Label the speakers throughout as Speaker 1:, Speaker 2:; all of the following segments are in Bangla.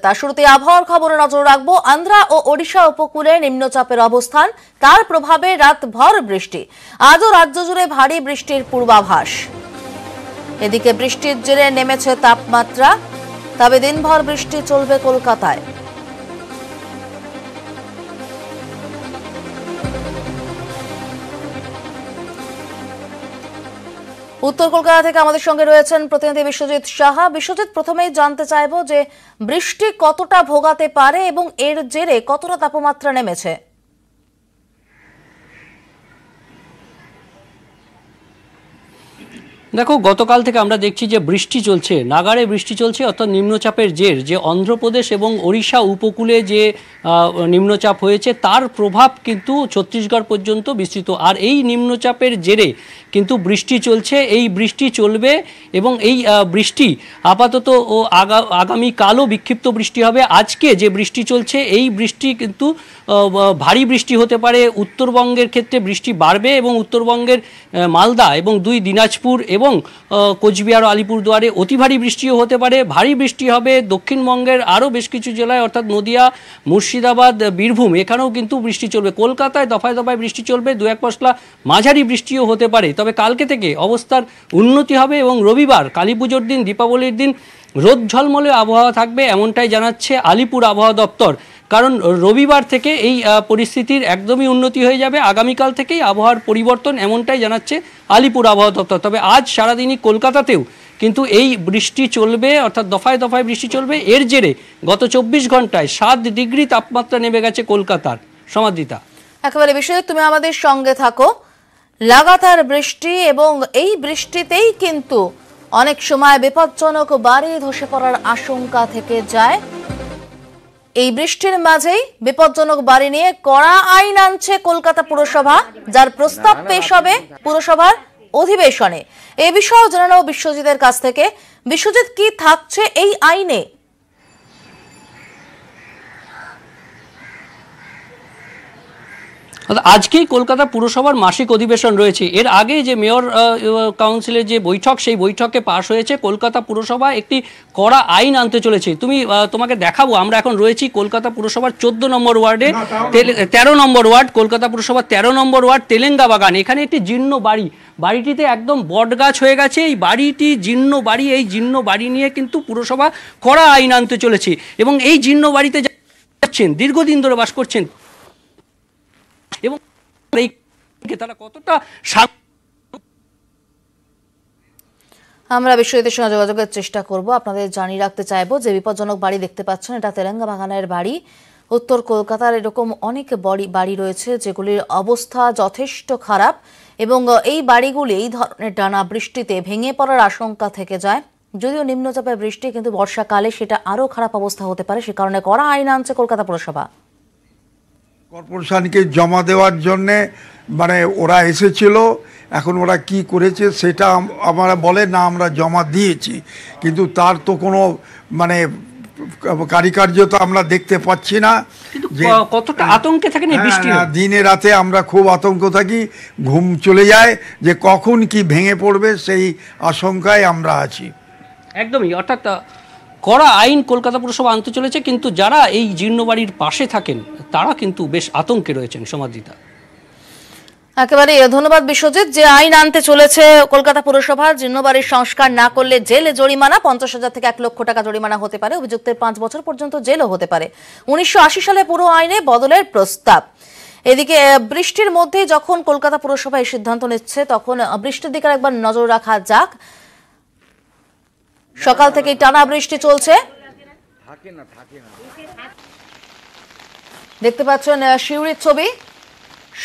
Speaker 1: তার শুরুতে আবহাওয়ার খবরে নজর রাখবো। আন্ধ্রা ও ওড়িশা উপকূলে নিম্নচাপের অবস্থান, তার প্রভাবে রাতভর বৃষ্টি। আজও রাজ্য জুড়ে ভারী বৃষ্টির পূর্বাভাস। এদিকে বৃষ্টির জেরে নেমেছে তাপমাত্রা, তবে দিনভর বৃষ্টি চলবে কলকাতায়। উত্তর কলকাতা থেকে আমাদের সঙ্গে রয়েছেন প্রতিনিধি বিশ্বজিৎ সাহা। বিশ্বজিৎ, প্রথমেই জানতে চাইবো যে বৃষ্টি কতটা ভোগাতে পারে এবং এর জেরে কতটা তাপমাত্রা নেমেছে?
Speaker 2: দেখো, গতকাল থেকে আমরা দেখছি যে বৃষ্টি চলছে, নাগাড়ে বৃষ্টি চলছে, অর্থাৎ নিম্নচাপের জের যে অন্ধ্রপ্রদেশ এবং ওড়িশা উপকূলে যে নিম্নচাপ হয়েছে তার প্রভাব কিন্তু ছত্তিশগড় পর্যন্ত বিস্তৃত। আর এই নিম্নচাপের জেরে কিন্তু বৃষ্টি চলছে, এই বৃষ্টি চলবে এবং এই বৃষ্টি আপাতত আগামীকালও বিক্ষিপ্ত বৃষ্টি হবে। আজকে যে বৃষ্টি চলছে এই বৃষ্টি কিন্তু ভারী বৃষ্টি হতে পারে। উত্তরবঙ্গের ক্ষেত্রে বৃষ্টি বাড়বে এবং উত্তরবঙ্গের মালদা এবং দিনাজপুর এবং কোচবিহার ও আলিপুরদুয়ারে অতি ভারী বৃষ্টিও হতে পারে। ভারী বৃষ্টি হবে দক্ষিণবঙ্গের আরও বেশ কিছু জেলায়, অর্থাৎ নদিয়া, মুর্শিদাবাদ, বীরভূম, এখানেও কিন্তু বৃষ্টি চলবে। কলকাতায় দফায় দফায় বৃষ্টি চলবে, দু এক পশলা মাঝারি বৃষ্টিও হতে পারে। তবে কালকে থেকে অবস্থার উন্নতি হবে এবং রবিবার কালী পুজোর দিন, দীপাবলির দিন রোদ ঝলমলে আবহাওয়া থাকবে, এমনটাই জানাচ্ছে আলিপুর আবহাওয়া দপ্তর। কারণ রবিবার থেকে এই পরিস্থিতির একদমই উন্নতি হয়ে যাবে, আগামীকাল থেকেই আবহাওয়ার পরিবর্তন, এমনটাই জানাচ্ছে আলিপুর আবহাওয়া দপ্তর। তবে আজ সারাদিনই কলকাতাতেও কিন্তু এই বৃষ্টি চলবে, অর্থাৎ দফায় দফায় বৃষ্টি চলবে। এর জেরে গত 24 ঘন্টায় 7 ডিগ্রি তাপমাত্রা নেমে গেছে কলকাতার। সমাদৃতা,
Speaker 1: একেবারে বিষয়ে তুমি আমাদের সঙ্গে থাকো। লাগাতার বৃষ্টি এবং এই বৃষ্টিতেই কিন্তু অনেক সময় বিপজ্জনক বাড়ি ধসে পড়ার আশঙ্কা থেকে যায়। এই বৃষ্টির মাঝেই বিপজ্জনক বাড়ি নিয়ে কড়া আইন আনছে কলকাতা পুরসভা, যার প্রস্তাব পেশ হবে পুরসভার অধিবেশনে। এই বিষয়ে জানানো বিশ্বজিতের কাছ থেকে। বিশ্বজিৎ, কি থাকছে এই আইনে?
Speaker 2: আজকেই কলকাতা পুরসভার মাসিক অধিবেশন রয়েছে। এর আগে যে মেয়র কাউন্সিলের যে বৈঠক, সেই বৈঠকে পাশ হয়েছে কলকাতা পুরসভা একটি কড়া আইন আনতে চলেছে। তোমাকে দেখাবো, আমরা এখন রয়েছি কলকাতা পুরসভার 14 নম্বর ওয়ার্ডে, 13 নম্বর ওয়ার্ড, কলকাতা পুরসভার 13 নম্বর ওয়ার্ড তেলেঙ্গা বাগান। এখানে একটি জীর্ণ বাড়িটিতে একদম বটগাছ হয়ে গেছে। এই বাড়িটি জীর্ণ বাড়ি, এই জীর্ণ বাড়ি নিয়ে কিন্তু পুরসভা কড়া আইন আনতে চলেছে। এবং এই জীর্ণ বাড়িতে যাচ্ছেন, দীর্ঘদিন ধরে বাস করছেন এবং তারা কতটা।
Speaker 1: আমরা বিশ্বজিতের সঙ্গে যোগাযোগের চেষ্টা করব। আপনাদের জানিয়ে রাখতে চাইবো যে বিপজ্জনক বাড়ি দেখতে পাচ্ছেন, এটা তেলেঙ্গা বাগানের বাড়ি। উত্তর কলকাতার এরকম অনেক বাড়ি রয়েছে যেগুলির অবস্থা যথেষ্ট খারাপ এবং এই বাড়িগুলি এই ধরনের টানা বৃষ্টিতে ভেঙে পড়ার আশঙ্কা থেকে যায়। যদিও নিম্নচাপের বৃষ্টি, কিন্তু বর্ষাকালে সেটা আরও খারাপ অবস্থা হতে পারে। সে কারণে কড়া আইন আনছে কলকাতা পুরসভা।
Speaker 3: কর্পোরেশনকে জমা দেওয়ার জন্যে মানে ওরা এসেছিল, এখন ওরা কি করেছে সেটা আমরা বলে না আমরা জমা দিয়েছি, কিন্তু তার তো কোনো মানে কারিকার্য তো আমরা দেখতে পাচ্ছি না।
Speaker 2: কতটা আতঙ্কে থাকেন এই বৃষ্টি?
Speaker 3: দিনে রাতে আমরা খুব আতঙ্ক থাকি, ঘুম চলে যায় যে কখন কি ভেঙে পড়বে সেই আশঙ্কায় আমরা আছি।
Speaker 2: একদমই, অর্থাৎ কড়া আইন কলকাতা পুরসভা আনতে চলেছে, কিন্তু যারা এই জীর্ণ বাড়ির পাশে থাকেন তারা কিন্তু বেশ আতঙ্কে রয়েছেন। সমাদৃতা,
Speaker 1: একেবারে ধন্যবাদ বিশ্বজিৎ। যে আইন আনতে চলেছে কলকাতা পুরসভা, জীর্ণবাড়ির সংস্কার না করলে জেলে জরিমানা 50,000 থেকে 1 লক্ষ টাকা জরিমানা হতে পারে, অভিযুক্তের 5 বছর পর্যন্ত জেলও হতে পারে। 1980 সালে পুরো আইনে বদলের প্রস্তাব। এদিকে বৃষ্টির মধ্যে যখন কলকাতা পুরসভা এই সিদ্ধান্ত নিচ্ছে, তখন বৃষ্টির দিকে একবার নজর রাখা যাক। সকাল থেকে টানা বৃষ্টি চলছে, দেখতে পাচ্ছেন সিউড়ির ছবি।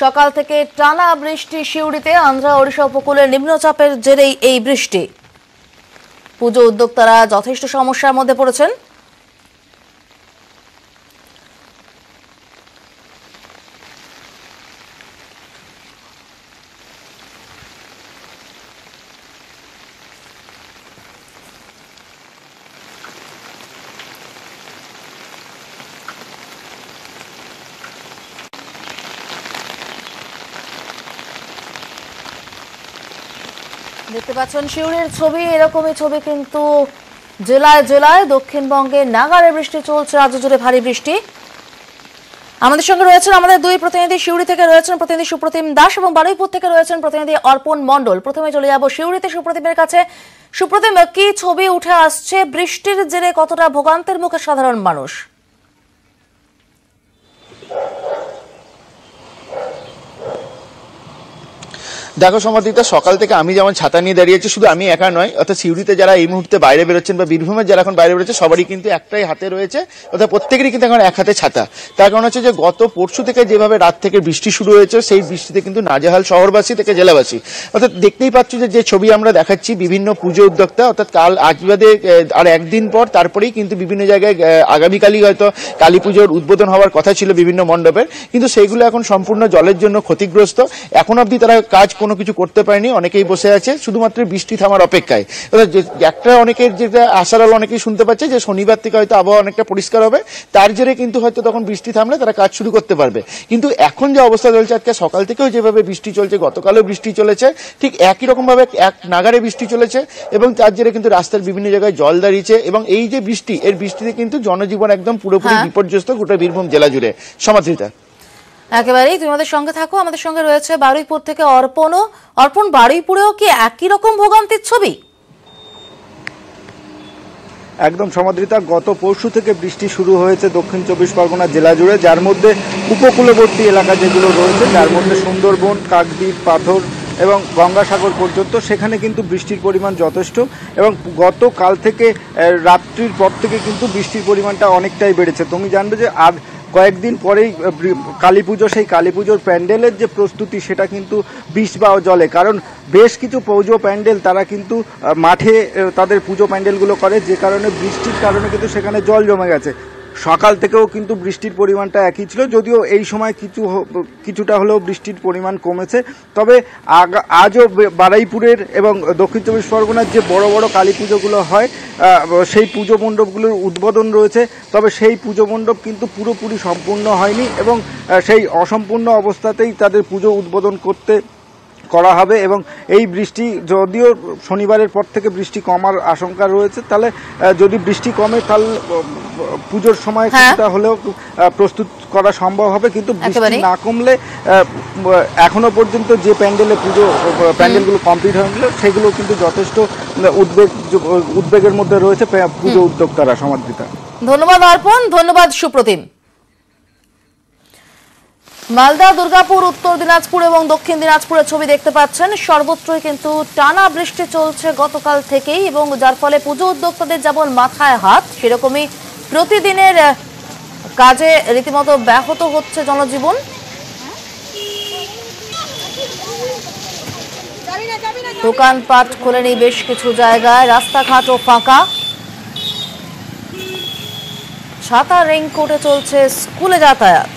Speaker 1: সকাল থেকে টানা বৃষ্টি সিউড়িতে। আন্ধ্রা ওড়িশা উপকূলের নিম্নচাপের জেরেই এই বৃষ্টি। পুজো উদ্যোক্তারা যথেষ্ট সমস্যার মধ্যে পড়েছেন। দেখতে পাচ্ছেন শিউরের ছবি, এরকমই ছবি কিন্তু জেলায় জেলায় দক্ষিণবঙ্গে নাগাড়ে বৃষ্টি চলছে, রাজ্য জুড়ে ভারী বৃষ্টি। আমাদের সঙ্গে রয়েছেন আমাদের দুই প্রতিনিধি। সিউড়ি থেকে রয়েছেন প্রতিনিধি সুপ্রতিম দাস এবং বারুইপুর থেকে রয়েছেন প্রতিনিধি অর্পণ মণ্ডল। প্রথমে চলে যাব সিউড়িতে সুপ্রতিমের কাছে। সুপ্রতিম, কি ছবি উঠে আসছে? বৃষ্টির জেরে কতটা ভোগান্তির মুখে সাধারণ মানুষ?
Speaker 4: দেখো সমাদিতা, সকাল থেকে আমি যেমন ছাতা নিয়ে দাঁড়িয়েছি, শুধু আমি একা নয়, অর্থাৎ সিউড়িতে যারা এই মুহূর্তে বাইরে বেরোচ্ছেন বা বীরভূমের যারা এখন বাইরে বেরোচ্ছে সবারই কিন্তু একটাই হাতে রয়েছে, অর্থাৎ প্রত্যেকেরই কিন্তু এখন এক হাতে ছাতা। তার কারণ হচ্ছে যে গত পরশু থেকে যেভাবে রাত থেকে বৃষ্টি শুরু হয়েছে, সেই বৃষ্টিতে কিন্তু নাজেহাল শহরবাসী থেকে জেলাবাসী। অর্থাৎ দেখতেই পাচ্ছ যে ছবি আমরা দেখাচ্ছি, বিভিন্ন পুজো উদ্যোক্তা, অর্থাৎ কাল আজ বাদে আর একদিন পর তারপরেই কিন্তু বিভিন্ন জায়গায় আগামীকালই হয়তো কালী পুজোর উদ্বোধন হওয়ার কথা ছিল বিভিন্ন মণ্ডপের, কিন্তু সেইগুলো এখন সম্পূর্ণ জলের জন্য ক্ষতিগ্রস্ত। এখন অবধি তারা কাজ কোনো কিছু করতে পারেনি, অনেকেই বসে আছে শুধুমাত্র বৃষ্টি থামার অপেক্ষায়। একটা অনেকের যেটা আশার আলো অনেকেই শুনতে পাচ্ছে যে শনিবার থেকে হয়তো আবহাওয়া অনেকটা পরিষ্কার হবে, তার জেরে কিন্তু হয়তো তখন বৃষ্টি থামলে তারা কাজ শুরু করতে পারবে। কিন্তু এখন যে অবস্থা চলছে, আজকে সকাল থেকেও যেভাবে বৃষ্টি চলছে, গতকালও বৃষ্টি চলেছে, ঠিক একই রকম ভাবে এক নাগারে বৃষ্টি চলেছে এবং তার জেরে কিন্তু রাস্তার বিভিন্ন জায়গায় জল দাঁড়িয়েছে এবং এই যে বৃষ্টি, এর বৃষ্টিতে কিন্তু জনজীবন একদম পুরোপুরি বিপর্যস্ত গোটা বীরভূম জেলা জুড়ে। সমাদৃতা,
Speaker 1: একেবারেই তুমি আমাদের সঙ্গে থাকো। আমাদের সঙ্গে রয়েছে বারুইপুর থেকে অর্পণও। অর্পণ, বারুইপুরেও কি একই রকম ভোগান্তির ছবি?
Speaker 5: একদম সমাদৃতা, গত পরশু থেকে বৃষ্টি শুরু হয়েছে দক্ষিণ চব্বিশ পরগনা জেলা জুড়ে, যার মধ্যে উপকূলবর্তী এলাকা যেগুলো রয়েছে, যার মধ্যে সুন্দরবন, কাকদ্বীপ, পাথর এবং গঙ্গাসাগর পর্যন্ত, সেখানে কিন্তু বৃষ্টির পরিমাণ যথেষ্ট এবং গতকাল থেকে রাত্রির পর থেকে কিন্তু বৃষ্টির পরিমাণটা অনেকটাই বেড়েছে। তুমি জানবে যে আর কয়েকদিন পরেই কালী পুজো, সেই কালী পুজোর প্যান্ডেলের যে প্রস্তুতি সেটা কিন্তু বিষ বা জলে, কারণ বেশ কিছু পুজো প্যান্ডেল তারা কিন্তু মাঠে তাদের পুজো প্যান্ডেলগুলো করে, যে কারণে বৃষ্টির কারণে কিন্তু সেখানে জল জমে গেছে। সকাল থেকেও কিন্তু বৃষ্টির পরিমাণটা একই ছিল, যদিও এই সময় কিছুটা হলেও বৃষ্টির পরিমাণ কমেছে। তবে আজও বারুইপুরের এবং দক্ষিণ চব্বিশ পরগনার যে বড় বড় কালী পুজোগুলো হয়, সেই পুজো মণ্ডপগুলোর উদ্বোধন রয়েছে, তবে সেই পুজো মণ্ডপ কিন্তু পুরোপুরি সম্পূর্ণ হয়নি এবং সেই অসম্পূর্ণ অবস্থাতেই তাদের পুজো উদ্বোধন করা হবে। এবং এই বৃষ্টি যদিও শনিবারের পর থেকে বৃষ্টি কমার আশঙ্কা রয়েছে, তাহলে যদি বৃষ্টি কমে তাহলে পুজোর সময় কিছুটা হলেও প্রস্তুত করা সম্ভব হবে, কিন্তু বৃষ্টি না কমলে এখনো পর্যন্ত যে প্যান্ডেলগুলো কমপ্লিট হয়েছিল সেগুলো কিন্তু যথেষ্ট উদ্বেগের মধ্যে রয়েছে পুজো উদ্যোক্তারা। সমাদৃতা,
Speaker 1: ধন্যবাদ অর্পণ, ধন্যবাদ সুপ্রতিম। মালদা, দুর্গাপুর, উত্তর দিনাজপুর এবং দক্ষিণ দিনাজপুরের ছবি দেখতে পাচ্ছেন। সর্বত্রই কিন্তু টানা বৃষ্টি চলছে গতকাল থেকেই এবং যার ফলে পুজো উদ্যোক্তাদের যেমন মাথায় হাত, সেরকমই প্রতিদিনের কাজে রীতিমতো ব্যাহত হচ্ছে জনজীবন। দোকানপাট খোলেনি বেশ কিছু জায়গায়, রাস্তাঘাটও ফাঁকা। ছাতা রেইনকোটে চলছে স্কুলে যাতায়াত।